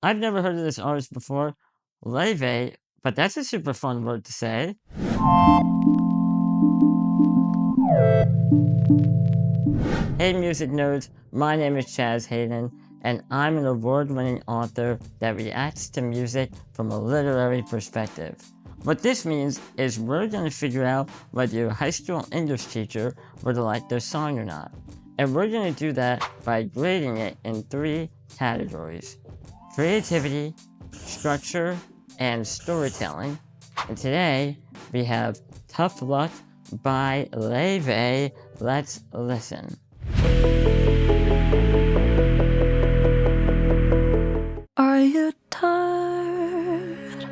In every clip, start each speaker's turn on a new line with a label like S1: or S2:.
S1: I've never heard of this artist before, Laufey, but that's a super fun word to say. Hey music nerds, my name is Chaz Hayden, and I'm an award-winning author that reacts to music from a literary perspective. What this means is we're going to figure out whether your high school English teacher would like their song or not. And we're going to do that by grading it in 3 categories: creativity, structure, and storytelling. And today we have Tough Luck by Laufey. Let's listen.
S2: Are you tired?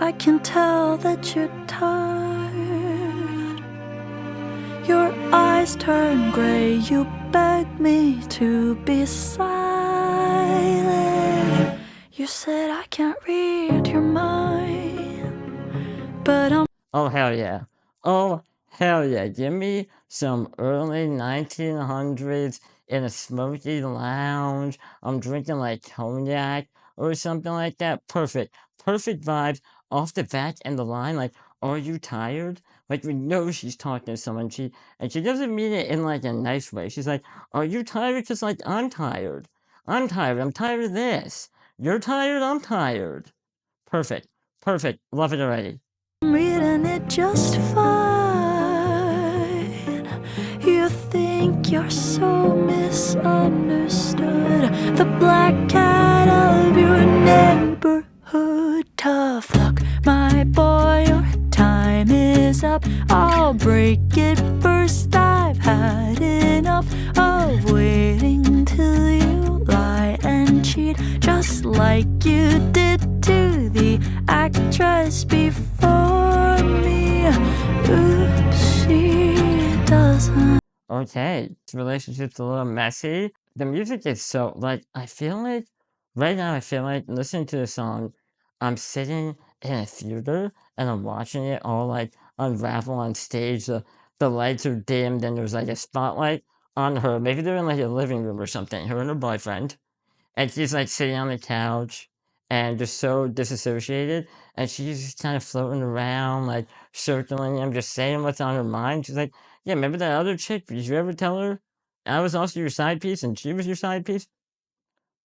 S2: I can tell that you're tired. Your eyes turn gray, you beg me to be silent. You said I can't read your mind, but I'm...
S1: Oh hell yeah. Oh hell yeah. Give me some early 1900s in a smoky lounge. I'm drinking like cognac or something like that. Perfect. Perfect vibes off the bat and the line like, are you tired? Like we know she's talking to someone. She doesn't mean it in like a nice way. She's like, are you tired? Cause like I'm tired. I'm tired. I'm tired of this. You're tired. I'm tired. Perfect. Perfect. Love it already.
S2: reading it just fine. You think you're so misunderstood, the black cat of your neighborhood. Tough luck, my boy, your time is up. I'll break it first. I've had enough of waiting till you lie and cheat, just like you did to the actress before me. Oops, she doesn't.
S1: Okay, this relationship's a little messy. The music is so, like, I feel like, right now, I feel like listening to the song, I'm sitting in a theater and I'm watching it all, like, unravel on stage. The lights are dimmed and there's, like, a spotlight on her. Maybe they're in, like, a living room or something, her and her boyfriend. And she's, like, sitting on the couch and just so disassociated. And she's just kind of floating around, like, circling him, just saying what's on her mind. She's like, yeah, remember that other chick? Did you ever tell her I was also your side piece and she was your side piece?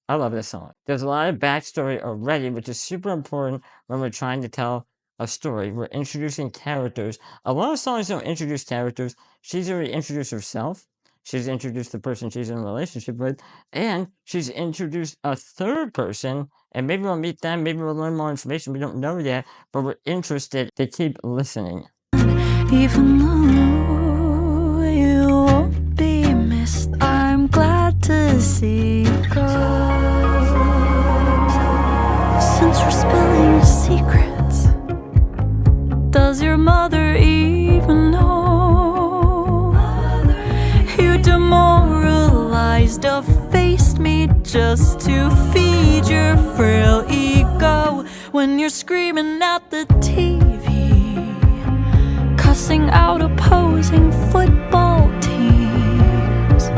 S1: I love this song. There's a lot of backstory already, which is super important when we're trying to tell a story. We're introducing characters. A lot of songs don't introduce characters. She's already introduced herself. She's introduced the person she's in a relationship with, and she's introduced a third person, and maybe we'll meet them, maybe we'll learn more information. We don't know yet, but we're interested to keep listening.
S2: Even though you won't be missed, I'm glad to see you go. Since we're spilling secrets, does your mother even know? You demoralized, defaced me just to feed your frail ego. When you're screaming at the TV, cussing out opposing football teams,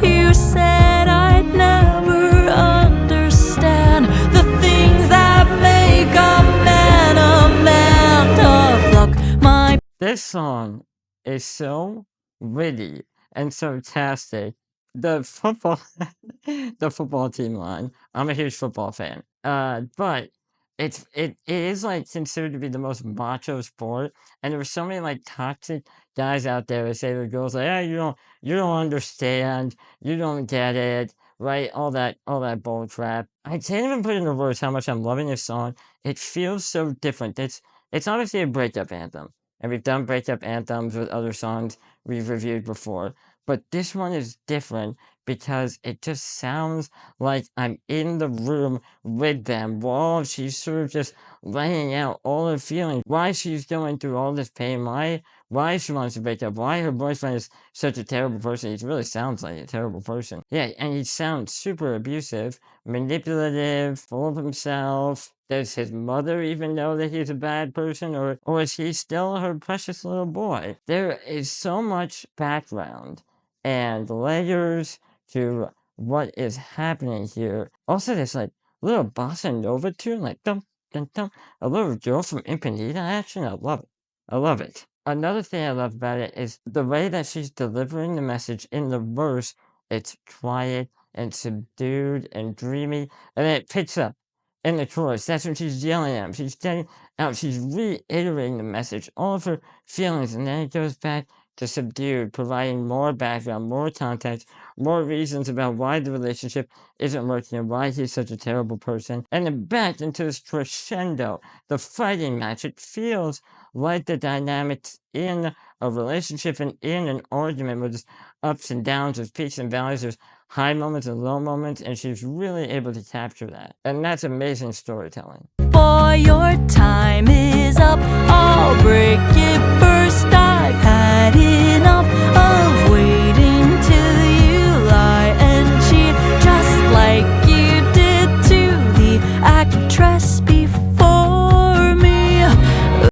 S2: you said I'd never understand the things that make a man a man. Tough luck, my...
S1: This song is so witty and sarcastic. The football, the football team line. I'm a huge football fan. But it is like considered to be the most macho sport, and there were so many like toxic guys out there that say to the girls like, "Yeah, you don't understand, you don't get it, right? All that bull crap." I can't even put into words how much I'm loving this song. It feels so different. It's obviously a breakup anthem. And we've done breakup anthems with other songs we've reviewed before. But this one is different because it just sounds like I'm in the room with them while she's sort of just laying out all her feelings. Why she's going through all this pain, why she wants to break up, why her boyfriend is such a terrible person. He really sounds like a terrible person. Yeah, and he sounds super abusive, manipulative, full of himself. Does his mother even know that he's a bad person, or is he still her precious little boy? There is so much background and layers to what is happening here. Also, there's like little bossa nova tune, like dum dum dum, a little Joe from Impanita action. I love it. I love it. Another thing I love about it is the way that she's delivering the message in the verse. It's quiet and subdued and dreamy, and then it picks up in the chorus. That's when she's yelling at him. She's getting out. She's reiterating the message, all of her feelings, and then it goes back to subdued, providing more background, more context, more reasons about why the relationship isn't working and why he's such a terrible person. And then back into this crescendo, the fighting match. It feels like the dynamics in a relationship and in an argument with ups and downs, with peaks and valleys, there's high moments and low moments, and she's really able to capture that. And that's amazing storytelling.
S2: Boy, your time is up. I'll break it first. I've had enough of waiting till you lie and cheat, just like you did to the actress before me.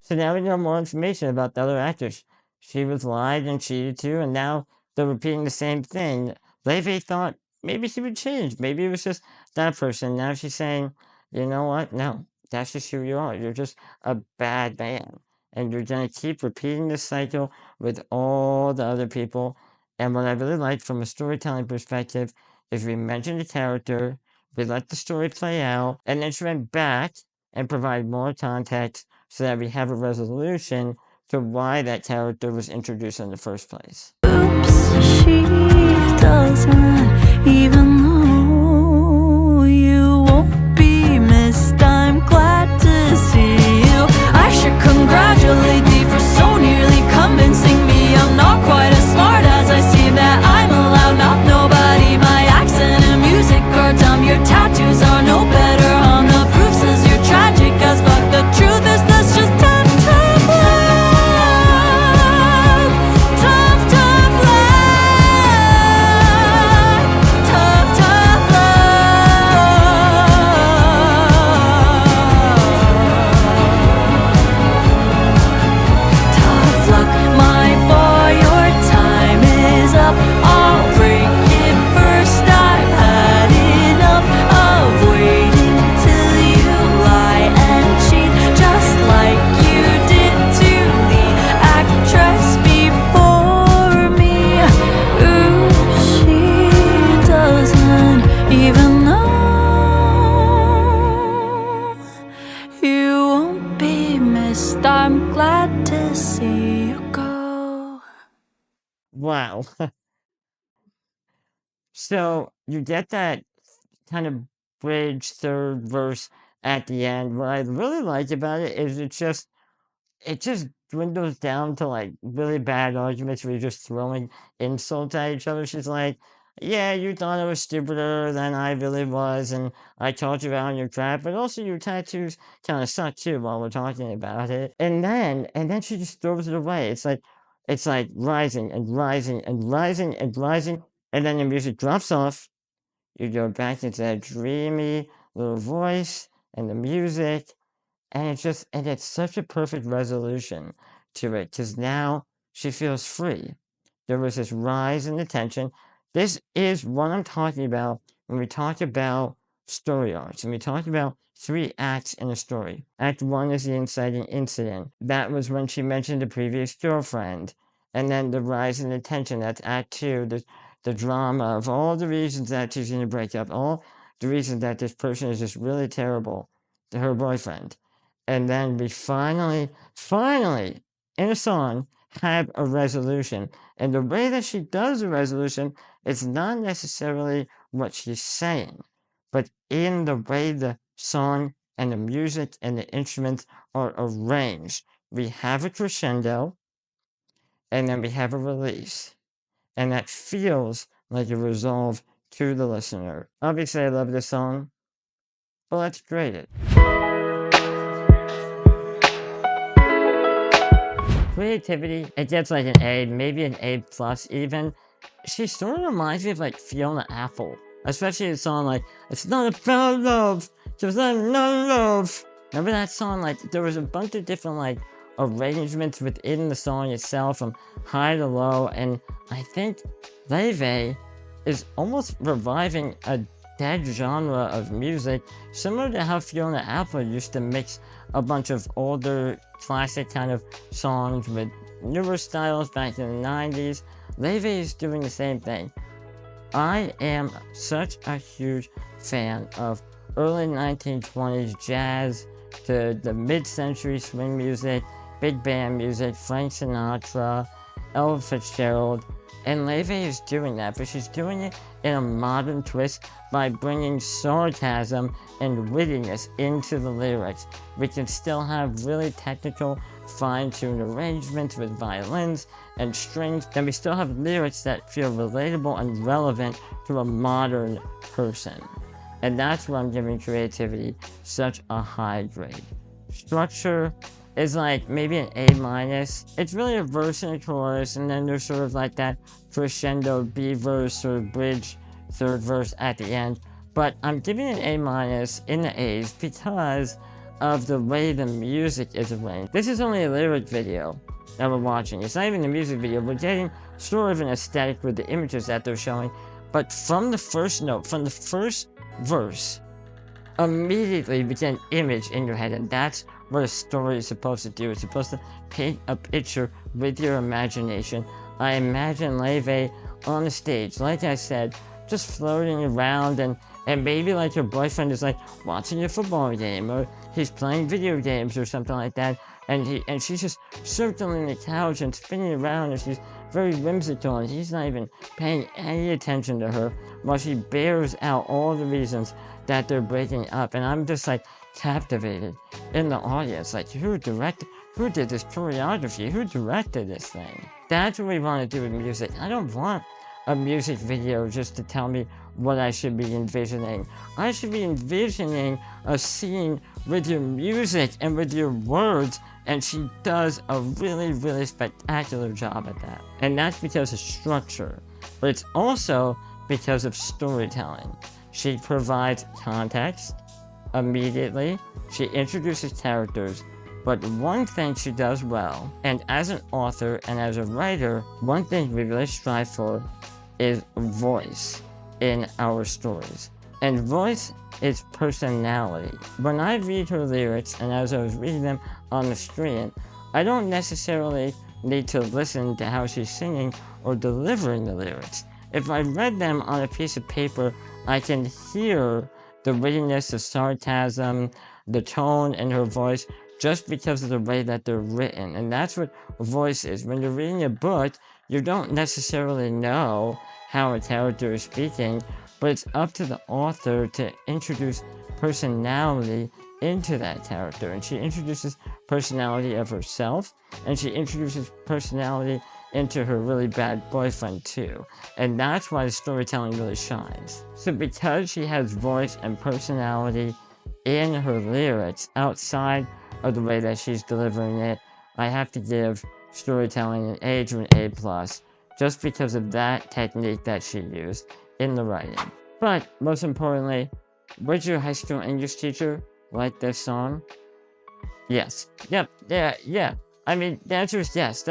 S1: So now we know more information about the other actors. She was lied and cheated to, and now they're repeating the same thing. Laufey thought maybe she would change. Maybe it was just that person. Now she's saying, you know what? No, that's just who you are. You're just a bad man. And you're going to keep repeating this cycle with all the other people. And what I really like from a storytelling perspective is we mentioned the character, we let the story play out, and then she went back and provide more context so that we have a resolution to why that character was introduced in the first place.
S2: Oops, she doesn't even know you won't be missed. I'm glad to see you. I should congratulate thee for so nearly convincing me I'm not quite as smart as I seem, that I'm allowed, not nobody. My accent and music are dumb. Your tattoos are no better on the proof says you're tragic as fuck. The truth is that's just tough, tough love. Tough, tough love. Tough, tough love. Tough luck, my boy, your time is up. I'll break it first. I've had enough of waiting till you lie and cheat, just like you did to the actress before me. Ooh, she doesn't even know you won't be missed. I'm glad to see you go.
S1: Wow. So you get that kind of bridge third verse at the end. What I really like about it is it just dwindles down to like really bad arguments where you're just throwing insults at each other. She's like, yeah, you thought I was stupider than I really was, and I told you about your trap, but also your tattoos kind of suck too while we're talking about it. And then she just throws it away. It's like rising and rising and rising and rising, and then the music drops off. You go back into that dreamy little voice and the music, and it's such a perfect resolution to it, because now she feels free. There was this rise in the tension. This is what I'm talking about when we talk about story arcs, and we talk about 3 acts in a story. Act 1 is the inciting incident. That was when she mentioned the previous girlfriend. And then the rise in the tension, that's Act 2, the drama of all the reasons that she's going to break up, all the reasons that this person is just really terrible to her boyfriend. And then we finally, in a song, have a resolution. And the way that she does the resolution is not necessarily what she's saying, but in the way the song and the music and the instruments are arranged. We have a crescendo, and then we have a release. And that feels like a resolve to the listener. Obviously, I love this song, but let's grade it. Creativity, it gets like an A, maybe an A plus even. She sort of reminds me of like Fiona Apple, especially a song like "It's Not About Love, Just Not Love." Remember that song? Like there was a bunch of different like arrangements within the song itself, from high to low, and I think Laufey is almost reviving a dead genre of music, similar to how Fiona Apple used to mix a bunch of older classic kind of songs with newer styles back in the 90s. Laufey is doing the same thing. I am such a huge fan of early 1920s jazz to the mid-century swing music, big band music, Frank Sinatra, Ella Fitzgerald, and Laufey is doing that, but she's doing it in a modern twist by bringing sarcasm and wittiness into the lyrics. We can still have really technical, fine-tuned arrangements with violins and strings, and we still have lyrics that feel relatable and relevant to a modern person. And that's where I'm giving creativity such a high grade. Structure is like maybe an A-. It's really a verse and a chorus, and then there's sort of like that crescendo B-verse or bridge third verse at the end. But I'm giving it an A- in the A's because of the way the music is arranged. This is only a lyric video that we're watching. It's not even a music video. We're getting sort of an aesthetic with the images that they're showing. But from the first note, from the first verse, immediately we get an image in your head, and that's what a story is supposed to do. It's supposed to paint a picture with your imagination. I imagine Laufey on the stage, like I said, just floating around, and maybe like your boyfriend is like watching a football game, or he's playing video games or something like that, and she's just circling the couch and spinning around, and she's very whimsical, and he's not even paying any attention to her while she bears out all the reasons that they're breaking up. And I'm just like captivated in the audience, like who did this choreography, who directed this thing? That's what we want to do with music. I don't want a music video just to tell me what I should be envisioning. I should be envisioning a scene with your music and with your words, and she does a really, really spectacular job at that. And that's because of structure, but it's also because of storytelling. She provides context immediately, she introduces characters, but one thing she does well, and as an author and as a writer, one thing we really strive for is voice in our stories. And voice is personality. When I read her lyrics, and as I was reading them on the screen, I don't necessarily need to listen to how she's singing or delivering the lyrics. If I read them on a piece of paper, I can hear the wittiness, the sarcasm, the tone in her voice, just because of the way that they're written. And that's what voice is. When you're reading a book, you don't necessarily know how a character is speaking, but it's up to the author to introduce personality into that character. And she introduces personality of herself, and she introduces personality into her really bad boyfriend too. And that's why the storytelling really shines. So because she has voice and personality in her lyrics outside of the way that she's delivering it, I have to give storytelling an A to an A+, just because of that technique that she used in the writing. But most importantly, would your high school English teacher like this song? Yes. Yep. Yeah. I mean, the answer is yes.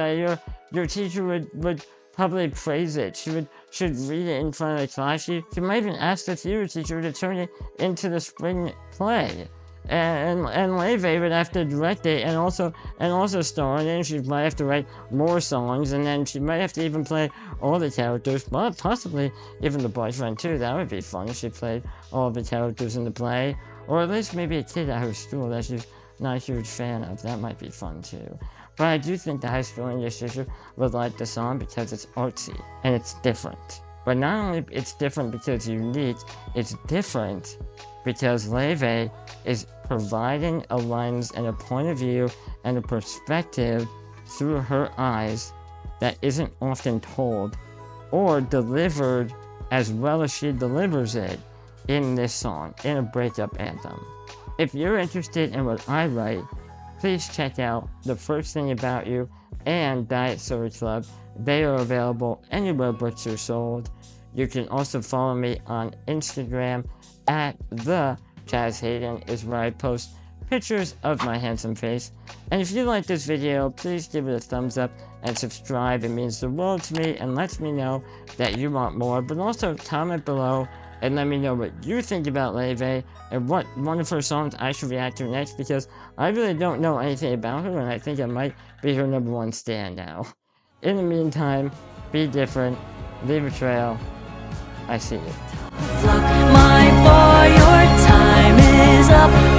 S1: Your teacher would probably praise it. Should read it in front of the class. She might even ask the theater teacher to turn it into the spring play. And Laufey would have to direct it and also star in it. She might have to write more songs, and then she might have to even play all the characters, but possibly even the boyfriend too. That would be fun if she played all the characters in the play, or at least maybe a kid at her school that she's not a huge fan of. That might be fun too. But I do think the high school English teacher would like the song because it's artsy and it's different. But not only it's different because it's unique, it's different because Laufey is providing a lens and a point of view and a perspective through her eyes that isn't often told or delivered as well as she delivers it in this song, in a breakup anthem. If you're interested in what I write, please check out The First Thing About You and Diet Soda Club. They are available anywhere books are sold. You can also follow me on Instagram at the Chaz Hayden, is where I post pictures of my handsome face. And if you like this video, please give it a thumbs up and subscribe. It means the world to me and lets me know that you want more. But also comment below and let me know what you think about Laufey and what one of her songs I should react to next, because I really don't know anything about her and I think it might be her #1 stand now. In the meantime, be different, leave a trail. I see you.
S2: My boy, your time is up.